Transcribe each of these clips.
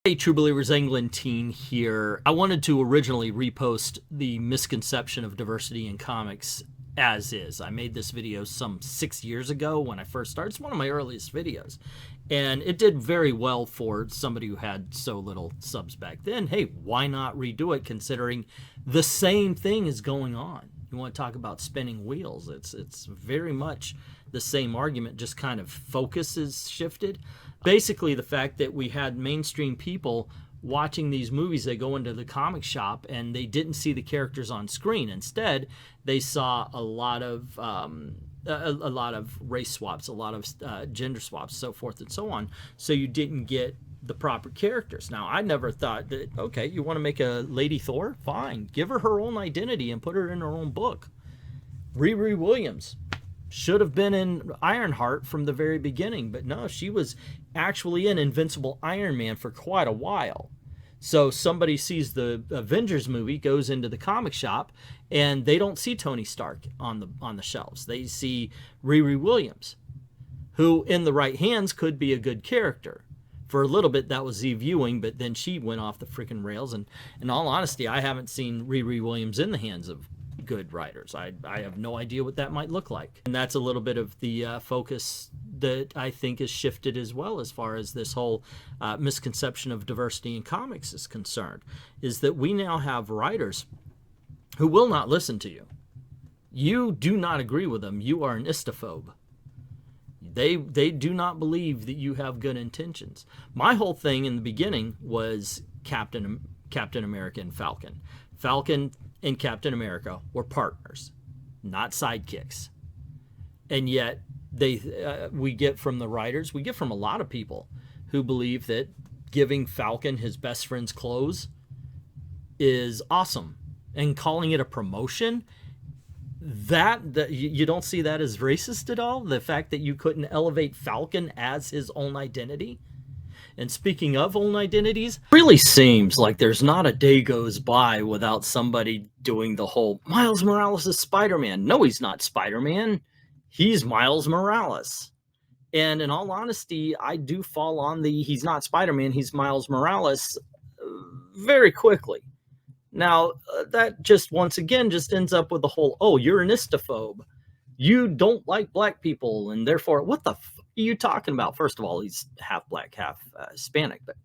Hey, True Believers, Englentine here. I wanted to originally repost the misconception of diversity in comics as is. I made this video some 6 years ago when I first started. It's one of my earliest videos. And it did very well for somebody who had so little subs back then. Hey, why not redo it considering the same thing is going on? You want to talk about spinning wheels. It's very much the same argument, just kind of focus is shifted. Basically, the fact that we had mainstream people watching these movies, they go into the comic shop and they didn't see the characters on screen. Instead, they saw a lot of race swaps, a lot of gender swaps, so forth and so on. So you didn't get the proper characters. Now, I never thought that, okay, you want to make a Lady Thor? Fine. Give her own identity and put her in her own book. Riri Williams should have been in Ironheart from the very beginning, but no, she was actually in Invincible Iron Man for quite a while. So somebody sees the Avengers movie, goes into the comic shop, and they don't see Tony Stark on the shelves. They see Riri Williams, who in the right hands could be a good character. For a little bit, that was Eve Ewing, but then she went off the freaking rails. And in all honesty, I haven't seen Riri Williams in the hands of good writers. I have no idea what that might look like. And that's a little bit of the focus that I think is shifted as well as far as this whole misconception of diversity in comics is concerned, is that we now have writers who will not listen to you. You do not agree with them. You are an istophobe. They do not believe that you have good intentions. My whole thing in the beginning was Captain America and Falcon. Falcon and Captain America were partners, not sidekicks. And yet we get from the writers, we get from a lot of people who believe that giving Falcon his best friend's clothes is awesome, and calling it a promotion, that you don't see that as racist at all? The fact that you couldn't elevate Falcon as his own identity? And speaking of own identities, it really seems like there's not a day goes by without somebody doing the whole Miles Morales is Spider-Man. No, he's not Spider-Man. He's Miles Morales. And in all honesty, I do fall on the he's not Spider-Man, he's Miles Morales very quickly. Now, that just once again just ends up with the whole, oh, you're an istophobe. You don't like black people, and therefore, what the f are you talking about? First of all, he's half black, half Hispanic, but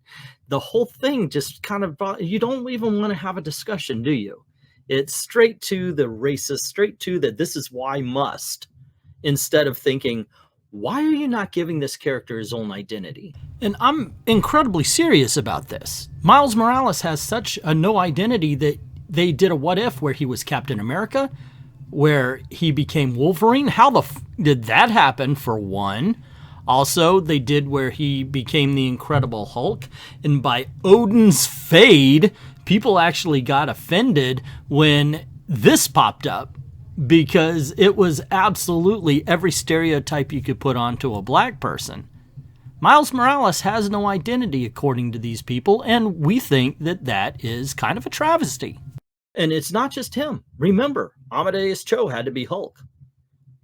the whole thing just kind of you don't even want to have a discussion, do you? It's straight to the racist, straight to the this is why must, instead of thinking, why are you not giving this character his own identity? And I'm incredibly serious about this. Miles Morales has such a no identity that they did a what if where he was Captain America, where he became Wolverine. How the did that happen, for one? Also, they did where he became the Incredible Hulk, and by Odin's fade, people actually got offended when this popped up, because it was absolutely every stereotype you could put onto a black person. Miles Morales has no identity according to these people, and we think that that is kind of a travesty. And it's not just him. Remember, Amadeus Cho had to be Hulk.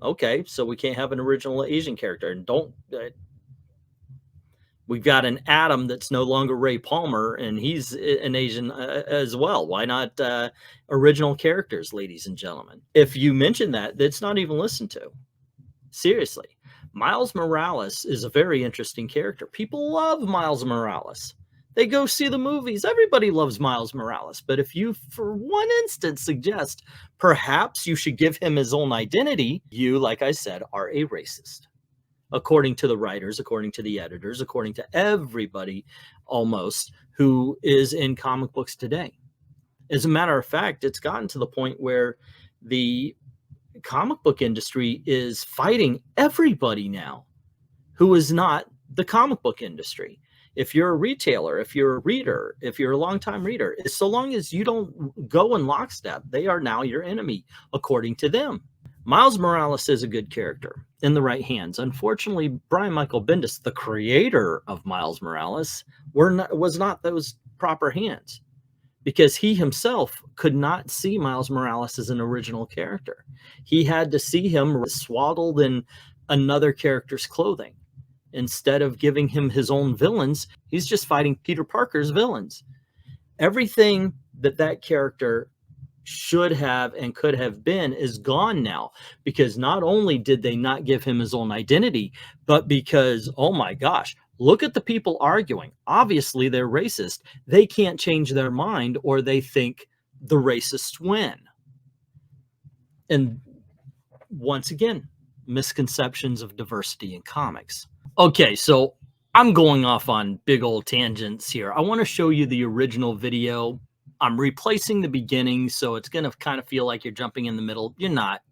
Okay, so we can't have an original Asian character. And we've got an Atom that's no longer Ray Palmer, and he's an Asian as well. Why not original characters, ladies and gentlemen? If you mention that, that's not even listened to. Seriously. Miles Morales is a very interesting character. People love Miles Morales. They go see the movies. Everybody loves Miles Morales. But if you, for one instant, suggest perhaps you should give him his own identity, you, like I said, are a racist. According to the writers, according to the editors, according to everybody almost who is in comic books today. As a matter of fact, it's gotten to the point where the comic book industry is fighting everybody now who is not the comic book industry. If you're a retailer, if you're a reader, if you're a longtime reader, so long as you don't go in lockstep, they are now your enemy, according to them. Miles Morales is a good character in the right hands. Unfortunately, Brian Michael Bendis, the creator of Miles Morales, was not those proper hands, because he himself could not see Miles Morales as an original character. He had to see him swaddled in another character's clothing. Instead of giving him his own villains, he's just fighting Peter Parker's villains. Everything that character should have and could have been is gone now, because not only did they not give him his own identity, but because, oh my gosh, look at the people arguing. Obviously, they're racist. They can't change their mind, or they think the racists win. And once again, misconceptions of diversity in comics. Okay, so I'm going off on big old tangents here. I want to show you the original video. I'm replacing the beginning, so it's going to kind of feel like you're jumping in the middle. You're not.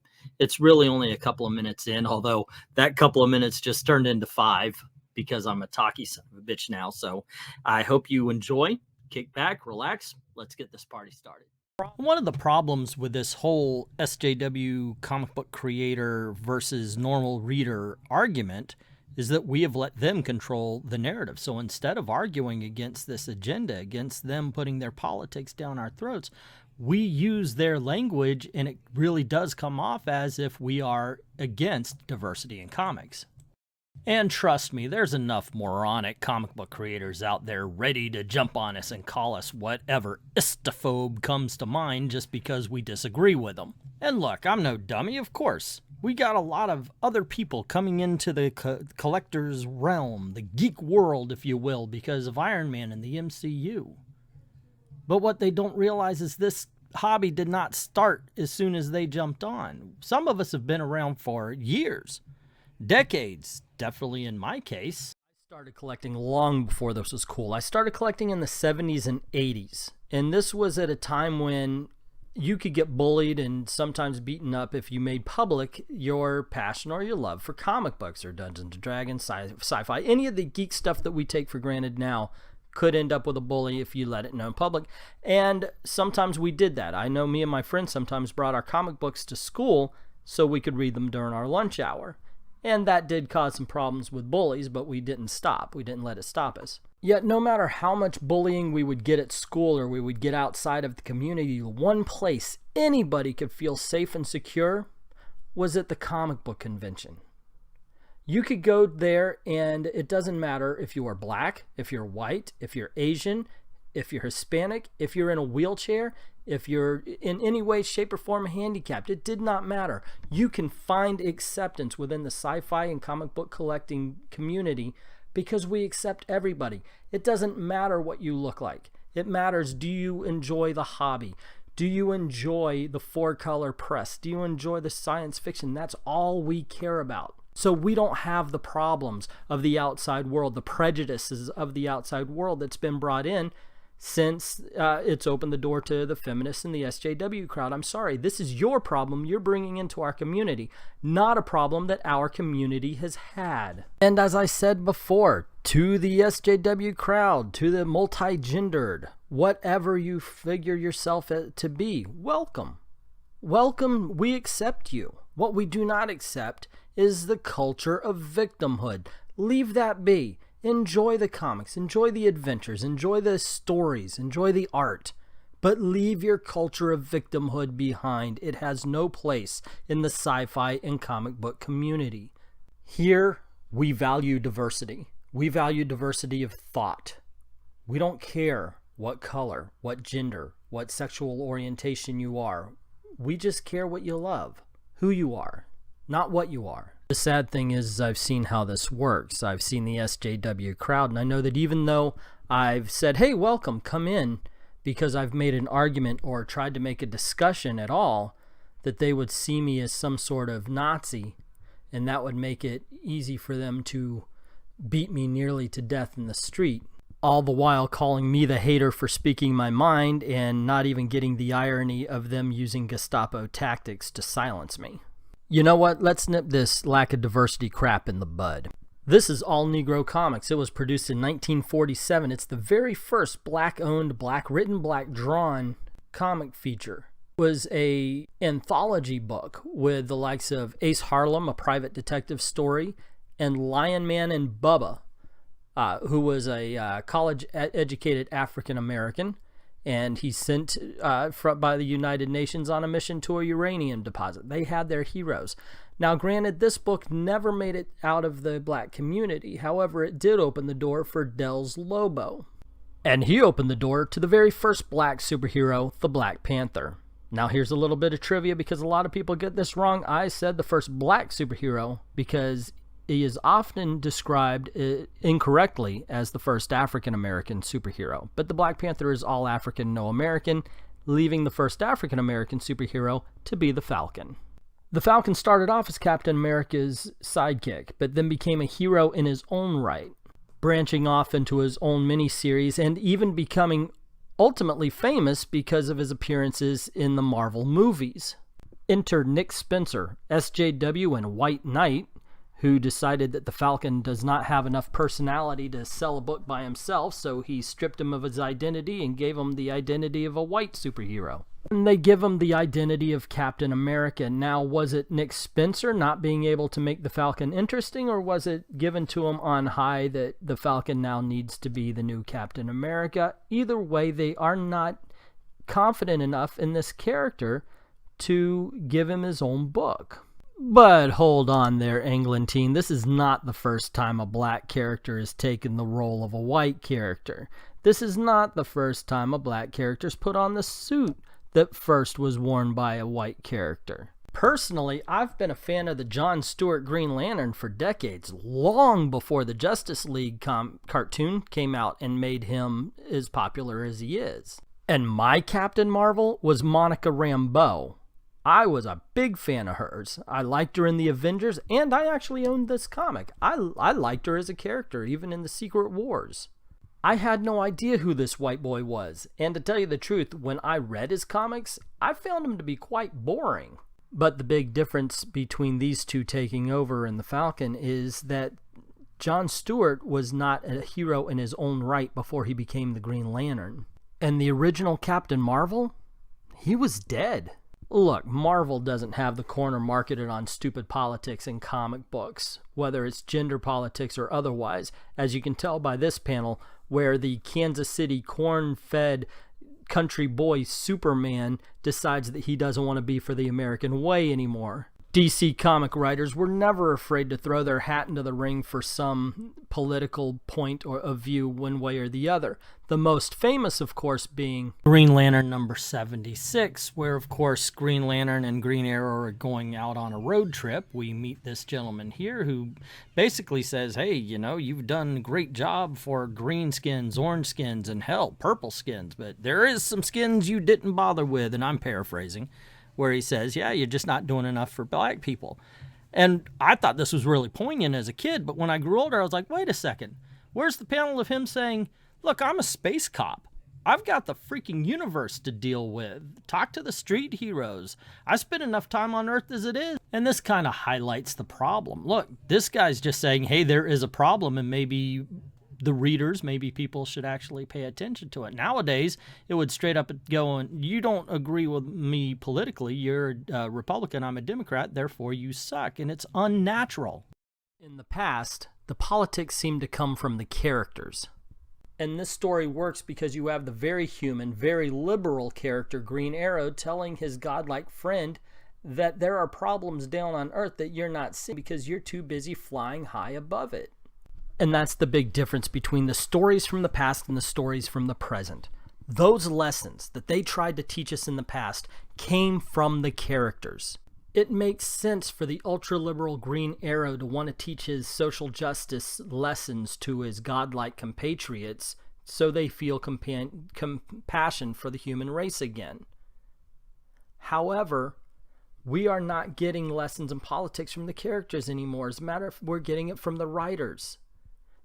It's really only a couple of minutes in, although that couple of minutes just turned into 5 because I'm a talky son of a bitch now. So I hope you enjoy. Kick back, relax. Let's get this party started. One of the problems with this whole SJW comic book creator versus normal reader argument is that we have let them control the narrative. So instead of arguing against this agenda, against them putting their politics down our throats, we use their language, and it really does come off as if we are against diversity in comics. And trust me, there's enough moronic comic book creators out there ready to jump on us and call us whatever istophobe comes to mind just because we disagree with them. And look, I'm no dummy, of course. We got a lot of other people coming into the collector's realm, the geek world, if you will, because of Iron Man and the MCU. But what they don't realize is this hobby did not start as soon as they jumped on. Some of us have been around for years, decades, definitely in my case. I started collecting long before this was cool. I started collecting in the 70s and 80s, and this was at a time when you could get bullied and sometimes beaten up if you made public your passion or your love for comic books or Dungeons & Dragons, sci-fi. Any of the geek stuff that we take for granted now could end up with a bully if you let it know in public. And sometimes we did that. I know me and my friends sometimes brought our comic books to school so we could read them during our lunch hour. And that did cause some problems with bullies, but we didn't stop. We didn't let it stop us. Yet no matter how much bullying we would get at school or we would get outside of the community, the one place anybody could feel safe and secure was at the comic book convention. You could go there and it doesn't matter if you are black, if you're white, if you're Asian, if you're Hispanic, if you're in a wheelchair, if you're in any way, shape, or form handicapped. It did not matter. You can find acceptance within the sci-fi and comic book collecting community because we accept everybody. It doesn't matter what you look like. It matters, do you enjoy the hobby? Do you enjoy the 4-color press? Do you enjoy the science fiction? That's all we care about. So we don't have the problems of the outside world, the prejudices of the outside world that's been brought in since it's opened the door to the feminists and the SJW crowd. I'm sorry, this is your problem you're bringing into our community, not a problem that our community has had. And as I said before, to the SJW crowd, to the multi-gendered, whatever you figure yourself to be, welcome. Welcome, we accept you. What we do not accept is the culture of victimhood. Leave that be. Enjoy the comics, enjoy the adventures, enjoy the stories, enjoy the art, but leave your culture of victimhood behind. It has no place in the sci-fi and comic book community. Here, we value diversity. We value diversity of thought. We don't care what color, what gender, what sexual orientation you are. We just care what you love, who you are, not what you are. The sad thing is I've seen how this works. I've seen the SJW crowd, and I know that even though I've said, hey, welcome, come in, because I've made an argument or tried to make a discussion at all, that they would see me as some sort of Nazi, and that would make it easy for them to beat me nearly to death in the street, all the while calling me the hater for speaking my mind and not even getting the irony of them using Gestapo tactics to silence me. You know what? Let's nip this lack of diversity crap in the bud. This is All Negro Comics. It was produced in 1947. It's the very first black-owned, black-written, black-drawn comic feature. It was an anthology book with the likes of Ace Harlem, a private detective story, and Lion Man and Bubba, who was a college-educated African-American, and he's sent by the United Nations on a mission to a uranium deposit. They had their heroes. Now, granted, this book never made it out of the black community. However, it did open the door for Del's Lobo. And he opened the door to the very first black superhero, the Black Panther. Now, here's a little bit of trivia because a lot of people get this wrong. I said the first black superhero because he is often described incorrectly as the first African-American superhero. But the Black Panther is all African, no American, leaving the first African-American superhero to be the Falcon. The Falcon started off as Captain America's sidekick, but then became a hero in his own right, branching off into his own miniseries and even becoming ultimately famous because of his appearances in the Marvel movies. Enter Nick Spencer, SJW and White Knight, who decided that the Falcon does not have enough personality to sell a book by himself, so he stripped him of his identity and gave him the identity of a white superhero. And they give him the identity of Captain America. Now, was it Nick Spencer not being able to make the Falcon interesting, or was it given to him on high that the Falcon now needs to be the new Captain America? Either way, they are not confident enough in this character to give him his own book. But hold on there, Englentine. This is not the first time a black character has taken the role of a white character. This is not the first time a black character's put on the suit that first was worn by a white character. Personally, I've been a fan of the Jon Stewart Green Lantern for decades, long before the Justice League cartoon came out and made him as popular as he is. And my Captain Marvel was Monica Rambeau. I was a big fan of hers. I liked her in the Avengers, and I actually owned this comic. I liked her as a character, even in the Secret Wars. I had no idea who this white boy was, and to tell you the truth, when I read his comics, I found him to be quite boring. But the big difference between these two taking over in the Falcon is that Jon Stewart was not a hero in his own right before he became the Green Lantern. And the original Captain Marvel? He was dead. Look, Marvel doesn't have the corner marketed on stupid politics in comic books, whether it's gender politics or otherwise, as you can tell by this panel, where the Kansas City corn-fed country boy Superman decides that he doesn't want to be for the American way anymore. DC comic writers were never afraid to throw their hat into the ring for some political point or of view one way or the other. The most famous, of course, being Green Lantern number 76, where, of course, Green Lantern and Green Arrow are going out on a road trip. We meet this gentleman here who basically says, hey, you know, you've done a great job for green skins, orange skins, and hell, purple skins, but there is some skins you didn't bother with, and I'm paraphrasing, where he says, yeah, you're just not doing enough for black people. And I thought this was really poignant as a kid, but when I grew older, I was like, wait a second. Where's the panel of him saying, look, I'm a space cop. I've got the freaking universe to deal with. Talk to the street heroes. I spend enough time on Earth as it is. And this kind of highlights the problem. Look, this guy's just saying, hey, there is a problem, and maybe the readers, maybe people should actually pay attention to it. Nowadays, it would straight up go, and you don't agree with me politically, you're a Republican, I'm a Democrat, therefore you suck, and it's unnatural. In the past, the politics seemed to come from the characters. And this story works because you have the very human, very liberal character Green Arrow telling his godlike friend that there are problems down on Earth that you're not seeing because you're too busy flying high above it. And that's the big difference between the stories from the past and the stories from the present. Those lessons that they tried to teach us in the past came from the characters. It makes sense for the ultra-liberal Green Arrow to want to teach his social justice lessons to his godlike compatriots so they feel compassion for the human race again. However, we are not getting lessons in politics from the characters anymore. As a matter of fact, we're getting it from the writers.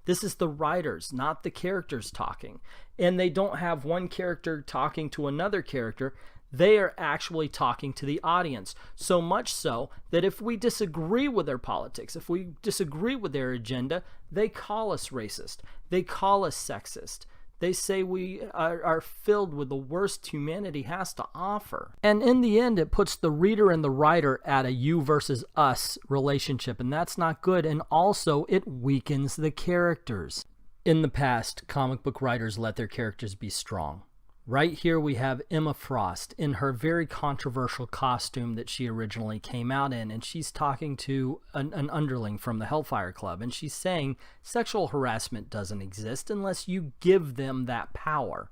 This is the writers, not the characters talking. And they don't have one character talking to another character. They are actually talking to the audience. So much so that if we disagree with their politics, if we disagree with their agenda, they call us racist. They call us sexist. They say we are filled with the worst humanity has to offer. And in the end, it puts the reader and the writer at a you versus us relationship, and that's not good. And also, it weakens the characters. In the past, comic book writers let their characters be strong. Right here we have Emma Frost in her very controversial costume that she originally came out in, and she's talking to an underling from the Hellfire Club, and she's saying sexual harassment doesn't exist unless you give them that power.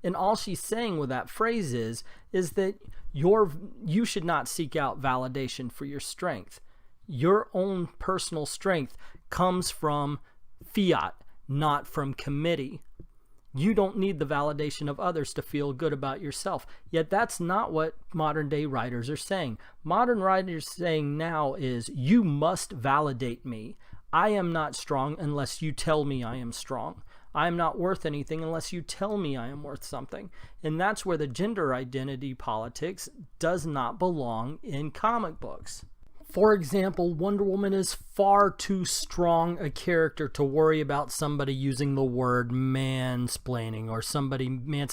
And all she's saying with that phrase is that you should not seek out validation for your strength. Your own personal strength comes from fiat, not from committee. You don't need the validation of others to feel good about yourself. Yet that's not what modern day writers are saying. Modern writers saying now is, you must validate me. I am not strong unless you tell me I am strong. I am not worth anything unless you tell me I am worth something. And that's where the gender identity politics does not belong in comic books. For example, Wonder Woman is far too strong a character to worry about somebody using the word mansplaining or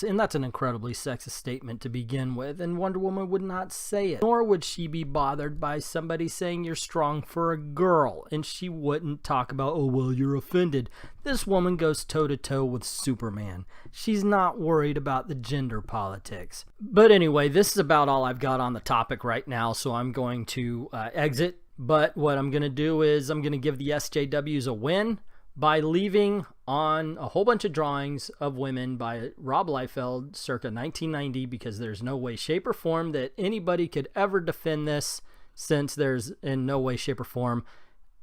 and that's an incredibly sexist statement to begin with, and Wonder Woman would not say it. Nor would she be bothered by somebody saying you're strong for a girl, and she wouldn't talk about, oh, well, you're offended. This woman goes toe-to-toe with Superman. She's not worried about the gender politics. But anyway, this is about all I've got on the topic right now, so I'm going to exit. But what I'm going to do is I'm going to give the SJWs a win by leaving on a whole bunch of drawings of women by Rob Liefeld circa 1990, because there's no way, shape, or form that anybody could ever defend this, since there's in no way, shape, or form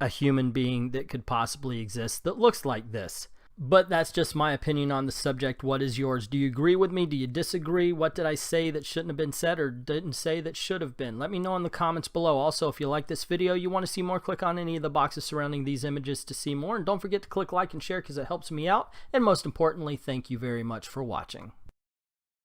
a human being that could possibly exist that looks like this. But that's just my opinion on the subject. What is yours? Do you agree with me? Do you disagree? What did I say that shouldn't have been said or didn't say that should have been? Let me know in the comments below. Also, if you like this video, you want to see more, click on any of the boxes surrounding these images to see more. And don't forget to click like and share because it helps me out. And most importantly, thank you very much for watching.